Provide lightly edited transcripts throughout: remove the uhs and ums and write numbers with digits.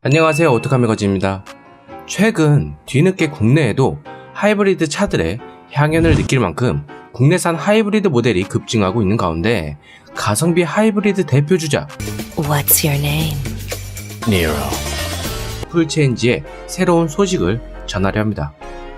안녕하세요, 오토카메거지입니다. 최근 뒤늦게 국내에도 하이브리드 차들의 향연을 느낄 만큼 국내산 하이브리드 모델이 급증하고 있는 가운데 가성비 하이브리드 대표주자 What's your name? Nero. 풀체인지의 새로운 소식을 전하려 합니다.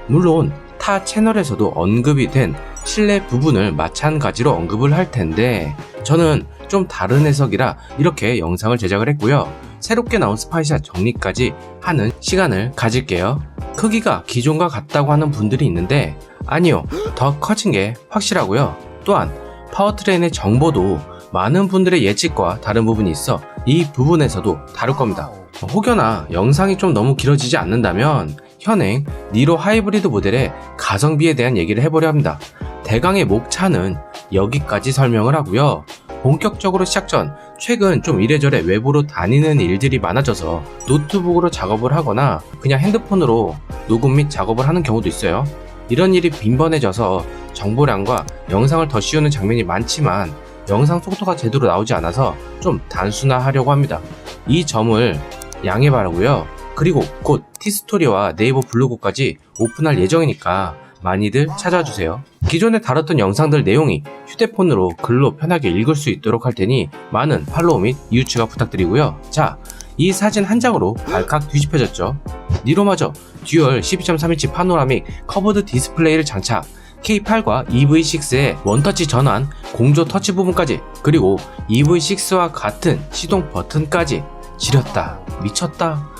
물론 타 채널에서도 언급이 된 실내 부분을 마찬가지로 언급을 할 텐데 저는 좀 다른 해석이라 이렇게 영상을 제작을 했고요. 새롭게 나온 스파이샷 정리까지 하는 시간을 가질게요. 크기가 기존과 같다고 하는 분들이 있는데 아니요, 더 커진 게 확실하고요. 또한 파워트레인의 정보도 많은 분들의 예측과 다른 부분이 있어 이 부분에서도 다룰 겁니다. 혹여나 영상이 좀 너무 길어지지 않는다면 현행 니로 하이브리드 모델의 가성비에 대한 얘기를 해보려 합니다. 대강의 목차는 여기까지 설명을 하고요. 본격적으로 시작 전 최근 좀 이래저래 외부로 다니는 일들이 많아져서 노트북으로 작업을 하거나 그냥 핸드폰으로 녹음 및 작업을 하는 경우도 있어요. 이런 일이 빈번해져서 정보량과 영상을 더 씌우는 장면이 많지만 영상 속도가 제대로 나오지 않아서 좀 단순화하려고 합니다. 이 점을 양해 바라고요. 그리고 곧 티스토리와 네이버 블로그까지 오픈할 예정이니까 많이들 찾아주세요. 기존에 다뤘던 영상들 내용이 휴대폰으로 글로 편하게 읽을 수 있도록 할 테니 많은 팔로우 및 이웃 추가 부탁드리고요. 자, 이 사진 한 장으로 발칵 뒤집혀졌죠. 니로마저 듀얼 12.3인치 파노라믹 커브드 디스플레이를 장착, K8과 EV6의 원터치 전환, 공조 터치 부분까지, 그리고 EV6와 같은 시동 버튼까지. 지렸다, 미쳤다.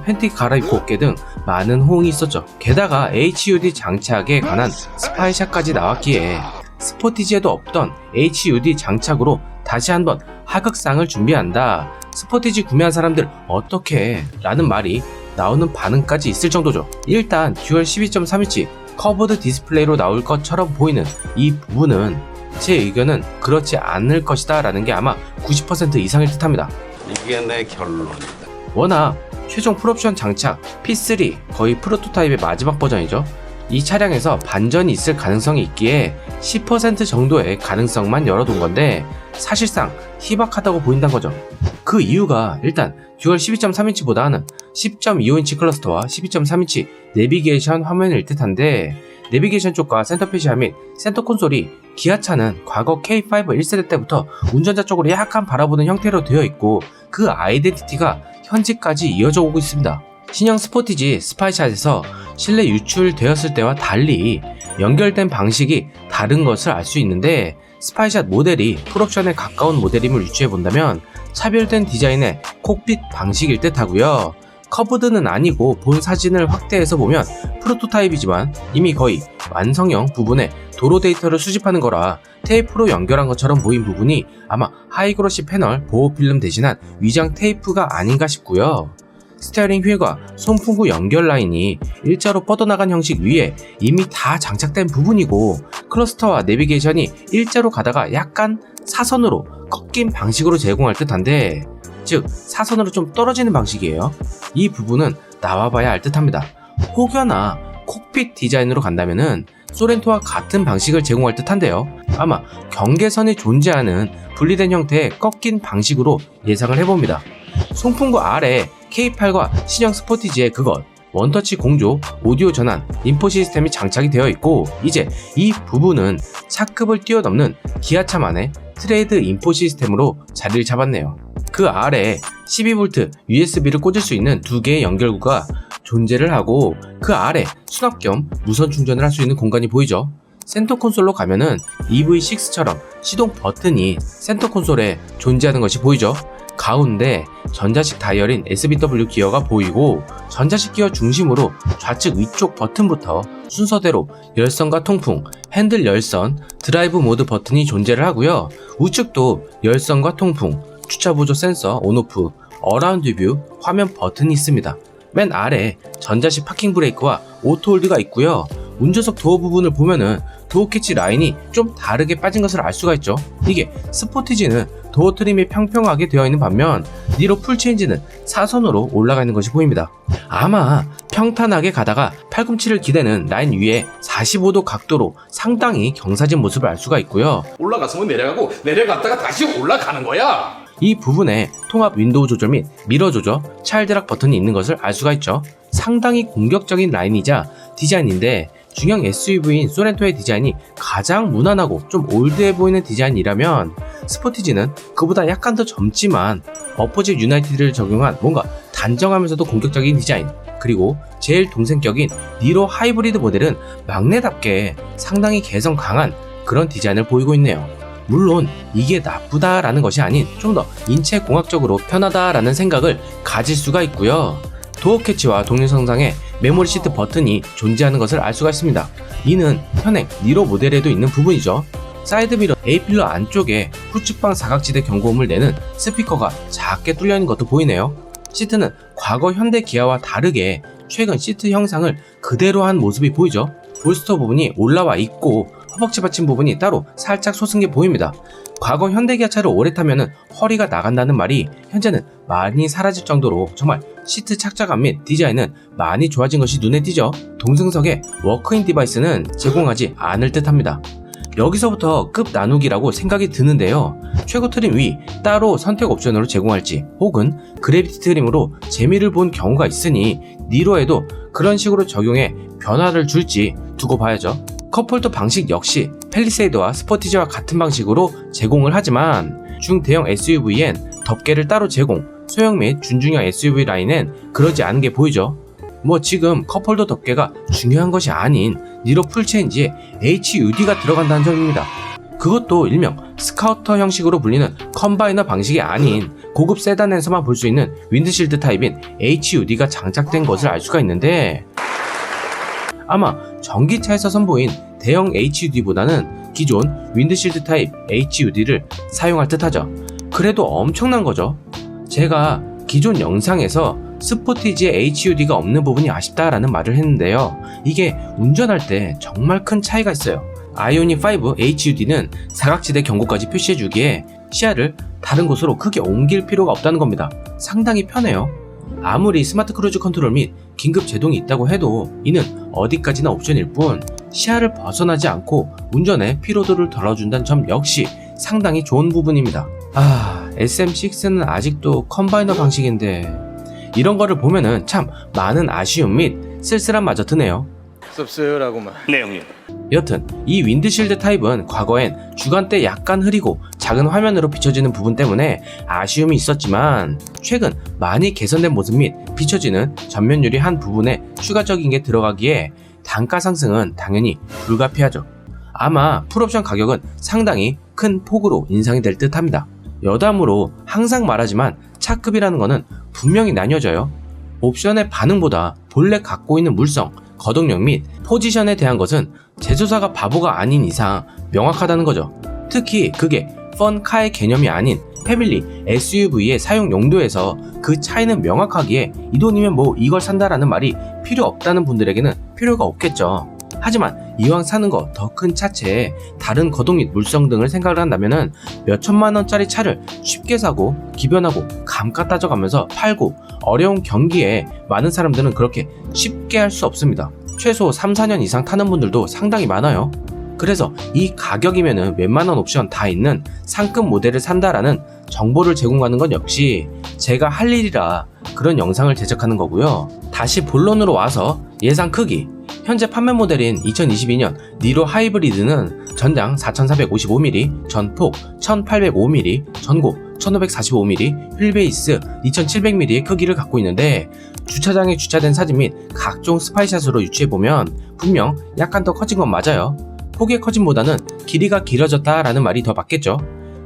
팬티 갈아입고 어깨 등 많은 호응이 있었죠. 게다가 HUD 장착에 관한 스파이샷까지 나왔기에 스포티지에도 없던 HUD 장착으로 다시 한번 하극상을 준비한다. 스포티지 구매한 사람들 어떻게? 라는 말이 나오는 반응까지 있을 정도죠. 일단 듀얼 12.3인치 커브드 디스플레이로 나올 것처럼 보이는 이 부분은 제 의견은 그렇지 않을 것이다 라는 게 아마 90% 이상일 듯합니다. 이게 내 결론이다. 워낙 최종 풀옵션 장착 P3 거의 프로토타입의 마지막 버전이죠. 이 차량에서 반전이 있을 가능성이 있기에 10% 정도의 가능성만 열어둔 건데 사실상 희박하다고 보인다는 거죠. 그 이유가 일단 듀얼 12.3인치보다는 10.25인치 클러스터와 12.3인치 내비게이션 화면일 듯한데 내비게이션 쪽과 센터페시아 및 센터 콘솔이 기아차는 과거 K5 1세대 때부터 운전자 쪽으로 약간 바라보는 형태로 되어 있고 그 아이덴티티가 현재까지 이어져 오고 있습니다. 신형 스포티지 스파이샷에서 실내 유출되었을 때와 달리 연결된 방식이 다른 것을 알 수 있는데 스파이샷 모델이 풀옵션에 가까운 모델임을 유추해본다면 차별된 디자인의 콕핏 방식일 듯 하고요. 커브드는 아니고 본 사진을 확대해서 보면 프로토타입이지만 이미 거의 완성형 부분에 도로 데이터를 수집하는 거라 테이프로 연결한 것처럼 보인 부분이 아마 하이그로시 패널 보호 필름 대신한 위장 테이프가 아닌가 싶고요. 스티어링 휠과 손풍구 연결 라인이 일자로 뻗어나간 형식 위에 이미 다 장착된 부분이고 클러스터와 내비게이션이 일자로 가다가 약간 사선으로 꺾인 방식으로 제공할 듯한데 즉 사선으로 좀 떨어지는 방식이에요. 이 부분은 나와봐야 알 듯합니다. 혹여나 콕핏 디자인으로 간다면은 소렌토와 같은 방식을 제공할 듯한데요. 아마 경계선이 존재하는 분리된 형태의 꺾인 방식으로 예상을 해봅니다. 송풍구 아래 K8과 신형 스포티지의 그것 원터치 공조, 오디오 전환, 인포 시스템이 장착이 되어 있고 이제 이 부분은 차급을 뛰어넘는 기아차만의 트레이드 인포 시스템으로 자리를 잡았네요. 그 아래에 12V USB를 꽂을 수 있는 두 개의 연결구가 존재를 하고 그 아래 수납 겸 무선 충전을 할 수 있는 공간이 보이죠. 센터 콘솔로 가면은 EV6처럼 시동 버튼이 센터 콘솔에 존재하는 것이 보이죠. 가운데 전자식 다이얼인 SBW 기어가 보이고 전자식 기어 중심으로 좌측 위쪽 버튼부터 순서대로 열선과 통풍, 핸들 열선, 드라이브 모드 버튼이 존재를 하고요. 우측도 열선과 통풍, 주차 보조 센서 온오프, 어라운드 뷰, 화면 버튼이 있습니다. 맨 아래 전자식 파킹 브레이크와 오토 홀드가 있고요. 운전석 도어 부분을 보면은 도어 캐치 라인이 좀 다르게 빠진 것을 알 수가 있죠. 이게 스포티지는 도어 트림이 평평하게 되어 있는 반면 니로 풀체인지는 사선으로 올라가 있는 것이 보입니다. 아마 평탄하게 가다가 팔꿈치를 기대는 라인 위에 45도 각도로 상당히 경사진 모습을 알 수가 있고요. 올라갔으면 내려가고 내려갔다가 다시 올라가는 거야. 이 부분에 통합 윈도우 조절 및 미러 조절, 차일드락 버튼이 있는 것을 알 수가 있죠. 상당히 공격적인 라인이자 디자인인데 중형 SUV인 소렌토의 디자인이 가장 무난하고 좀 올드해 보이는 디자인이라면 스포티지는 그보다 약간 더 젊지만 어포집 유나이티드를 적용한 뭔가 단정하면서도 공격적인 디자인, 그리고 제일 동생격인 니로 하이브리드 모델은 막내답게 상당히 개성 강한 그런 디자인을 보이고 있네요. 물론 이게 나쁘다라는 것이 아닌 좀 더 인체공학적으로 편하다라는 생각을 가질 수가 있고요. 도어 캐치와 동영상상에 메모리 시트 버튼이 존재하는 것을 알 수가 있습니다. 이는 현행 니로 모델에도 있는 부분이죠. 사이드미러 A필러 안쪽에 후측방 사각지대 경고음을 내는 스피커가 작게 뚫려있는 것도 보이네요. 시트는 과거 현대 기아와 다르게 최근 시트 형상을 그대로 한 모습이 보이죠. 볼스터 부분이 올라와 있고 허벅지 받침 부분이 따로 살짝 솟은 게 보입니다. 과거 현대기아차를 오래 타면 허리가 나간다는 말이 현재는 많이 사라질 정도로 정말 시트 착자감 및 디자인은 많이 좋아진 것이 눈에 띄죠. 동승석에 워크인 디바이스는 제공하지 않을 듯 합니다. 여기서부터 급 나누기라고 생각이 드는데요. 최고 트림 위 따로 선택 옵션으로 제공할지 혹은 그래비티 트림으로 재미를 본 경우가 있으니 니로에도 그런 식으로 적용해 변화를 줄지 두고 봐야죠. 컵홀더 방식 역시 팰리세이드와 스포티지와 같은 방식으로 제공을 하지만 중대형 SUV엔 덮개를 따로 제공, 소형 및 준중형 SUV 라인엔 그러지 않은 게 보이죠. 뭐 지금 컵홀더 덮개가 중요한 것이 아닌 니로 풀체인지에 HUD가 들어간다는 점입니다. 그것도 일명 스카우터 형식으로 불리는 컴바이너 방식이 아닌 고급 세단에서만 볼 수 있는 윈드실드 타입인 HUD가 장착된 것을 알 수가 있는데 아마 전기차에서 선보인 대형 HUD보다는 기존 윈드실드 타입 HUD를 사용할 듯하죠. 그래도 엄청난 거죠. 제가 기존 영상에서 스포티지에 HUD가 없는 부분이 아쉽다라는 말을 했는데요. 이게 운전할 때 정말 큰 차이가 있어요. 아이오닉 5 HUD는 사각지대 경고까지 표시해주기에 시야를 다른 곳으로 크게 옮길 필요가 없다는 겁니다. 상당히 편해요. 아무리 스마트 크루즈 컨트롤 및 긴급 제동이 있다고 해도 이는 어디까지나 옵션일 뿐 시야를 벗어나지 않고 운전에 피로도를 덜어준다는 점 역시 상당히 좋은 부분입니다. SM6는 아직도 컴바이너 방식인데 이런 거를 보면은 참 많은 아쉬움 및 쓸쓸함 마저 드네요. 씁쓸하고만. 네 형님. 여튼 이 윈드실드 타입은 과거엔 주간대 약간 흐리고 작은 화면으로 비춰지는 부분 때문에 아쉬움이 있었지만 최근 많이 개선된 모습 및 비춰지는 전면 유리 한 부분에 추가적인 게 들어가기에 단가 상승은 당연히 불가피하죠. 아마 풀옵션 가격은 상당히 큰 폭으로 인상이 될 듯 합니다. 여담으로 항상 말하지만 차급이라는 거는 분명히 나뉘어져요. 옵션의 반응보다 본래 갖고 있는 물성, 거동력 및 포지션에 대한 것은 제조사가 바보가 아닌 이상 명확하다는 거죠. 특히 그게 펀카의 개념이 아닌 패밀리 SUV의 사용 용도에서 그 차이는 명확하기에 이 돈이면 뭐 이걸 산다라는 말이 필요 없다는 분들에게는 필요가 없겠죠. 하지만 이왕 사는 거 더 큰 차체에 다른 거동 및 물성 등을 생각을 한다면은 몇 천만 원짜리 차를 쉽게 사고 기변하고 감가 따져가면서 팔고 어려운 경기에 많은 사람들은 그렇게 쉽게 할 수 없습니다. 최소 3-4년 이상 타는 분들도 상당히 많아요. 그래서 이 가격이면은 웬만한 옵션 다 있는 상급 모델을 산다라는 정보를 제공하는 건 역시 제가 할 일이라 그런 영상을 제작하는 거고요. 다시 본론으로 와서 예상 크기. 현재 판매 모델인 2022년 니로 하이브리드는 전장 4455mm, 전폭 1805mm, 전고 1545mm, 휠베이스 2700mm의 크기를 갖고 있는데 주차장에 주차된 사진 및 각종 스파이샷으로 유추해보면 분명 약간 더 커진 건 맞아요. 폭의 커짐보다는 길이가 길어졌다라는 말이 더 맞겠죠.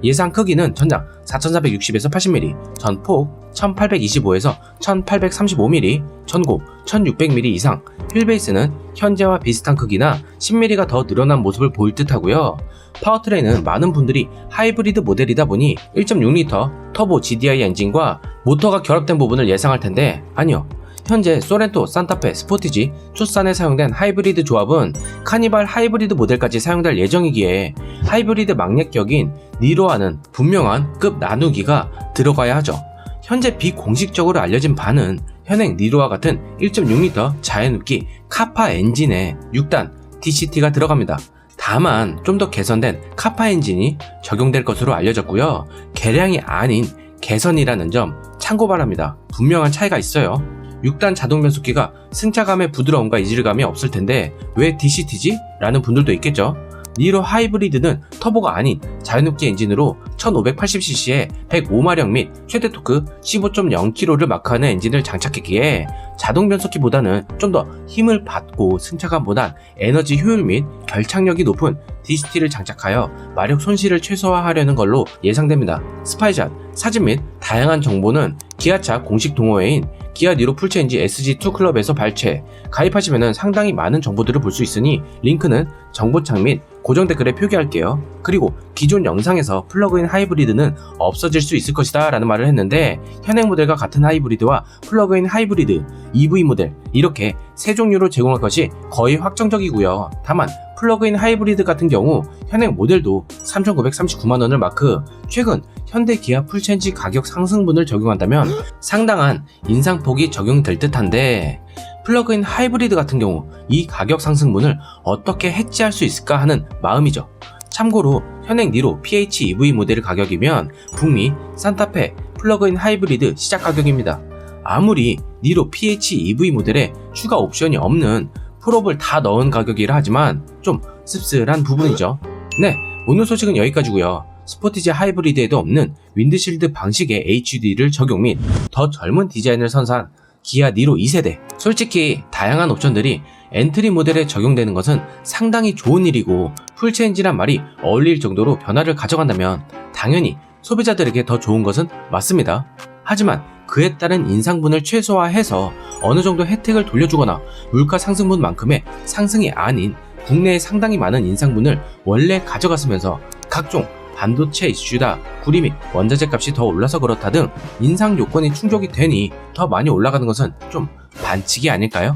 예상 크기는 전장 4460에서 80mm, 전폭 1825에서 1835mm, 전고 1600mm 이상, 휠베이스는 현재와 비슷한 크기나 10mm가 더 늘어난 모습을 보일 듯 하고요. 파워트레인은 많은 분들이 하이브리드 모델이다 보니 1.6L 터보 GDI 엔진과 모터가 결합된 부분을 예상할 텐데 아니요. 현재 소렌토, 산타페, 스포티지, 투싼에 사용된 하이브리드 조합은 카니발 하이브리드 모델까지 사용될 예정이기에 하이브리드 막내격인 니로와는 분명한 급 나누기가 들어가야 하죠. 현재 비공식적으로 알려진 바는 현행 니로와 같은 1.6L 자연흡기 카파 엔진에 6단 DCT가 들어갑니다. 다만 좀 더 개선된 카파 엔진이 적용될 것으로 알려졌고요. 개량이 아닌 개선이라는 점 참고 바랍니다. 분명한 차이가 있어요. 6단 자동 변속기가 승차감의 부드러움과 이질감이 없을 텐데 왜 DCT지? 라는 분들도 있겠죠. 니로 하이브리드는 터보가 아닌 자연흡기 엔진으로 1580cc에 105마력 및 최대 토크 15.0kg를 마크하는 엔진을 장착했기에 자동 변속기보다는 좀 더 힘을 받고 승차감보단 에너지 효율 및 결착력이 높은 DCT를 장착하여 마력 손실을 최소화하려는 걸로 예상됩니다. 스파이샷, 사진 및 다양한 정보는 기아차 공식 동호회인 기아 니로 풀체인지 SG2 클럽에서 발췌. 가입하시면 상당히 많은 정보들을 볼 수 있으니 링크는 정보창 및 고정 댓글에 표기할게요. 그리고 기존 영상에서 플러그인 하이브리드는 없어질 수 있을 것이다 라는 말을 했는데 현행 모델과 같은 하이브리드와 플러그인 하이브리드, EV 모델 이렇게 세 종류로 제공할 것이 거의 확정적이고요. 다만 플러그인 하이브리드 같은 경우 현행 모델도 3,939만원을 마크, 최근 현대 기아 풀체인지 가격 상승분을 적용한다면 상당한 인상폭이 적용될 듯한데 플러그인 하이브리드 같은 경우 이 가격 상승분을 어떻게 해지할 수 있을까 하는 마음이죠. 참고로 현행 니로 PHEV 모델 가격이면 북미 산타페 플러그인 하이브리드 시작 가격입니다. 아무리 니로 PHEV 모델에 추가 옵션이 없는 풀업을 다 넣은 가격이라 하지만 좀 씁쓸한 부분이죠. 네, 오늘 소식은 여기까지고요. 스포티지 하이브리드에도 없는 윈드실드 방식의 HUD를 적용 및 더 젊은 디자인을 선사한 기아 니로 2세대. 솔직히 다양한 옵션들이 엔트리 모델에 적용되는 것은 상당히 좋은 일이고 풀체인지란 말이 어울릴 정도로 변화를 가져간다면 당연히 소비자들에게 더 좋은 것은 맞습니다. 하지만 그에 따른 인상분을 최소화해서 어느 정도 혜택을 돌려주거나 물가 상승분만큼의 상승이 아닌 국내에 상당히 많은 인상분을 원래 가져갔으면서 각종 반도체 이슈다, 구리 및 원자재 값이 더 올라서 그렇다 등 인상 요건이 충족이 되니 더 많이 올라가는 것은 좀 반칙이 아닐까요?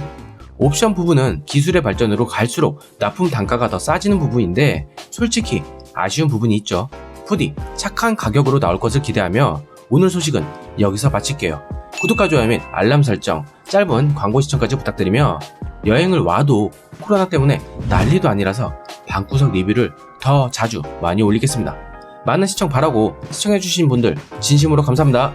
옵션 부분은 기술의 발전으로 갈수록 납품 단가가 더 싸지는 부분인데 솔직히 아쉬운 부분이 있죠. 부디 착한 가격으로 나올 것을 기대하며 오늘 소식은 여기서 마칠게요. 구독과 좋아요 및 알람 설정, 짧은 광고 시청까지 부탁드리며 여행을 와도 코로나 때문에 난리도 아니라서 방구석 리뷰를 더 자주 많이 올리겠습니다. 많은 시청 바라고 시청해주신 분들 진심으로 감사합니다.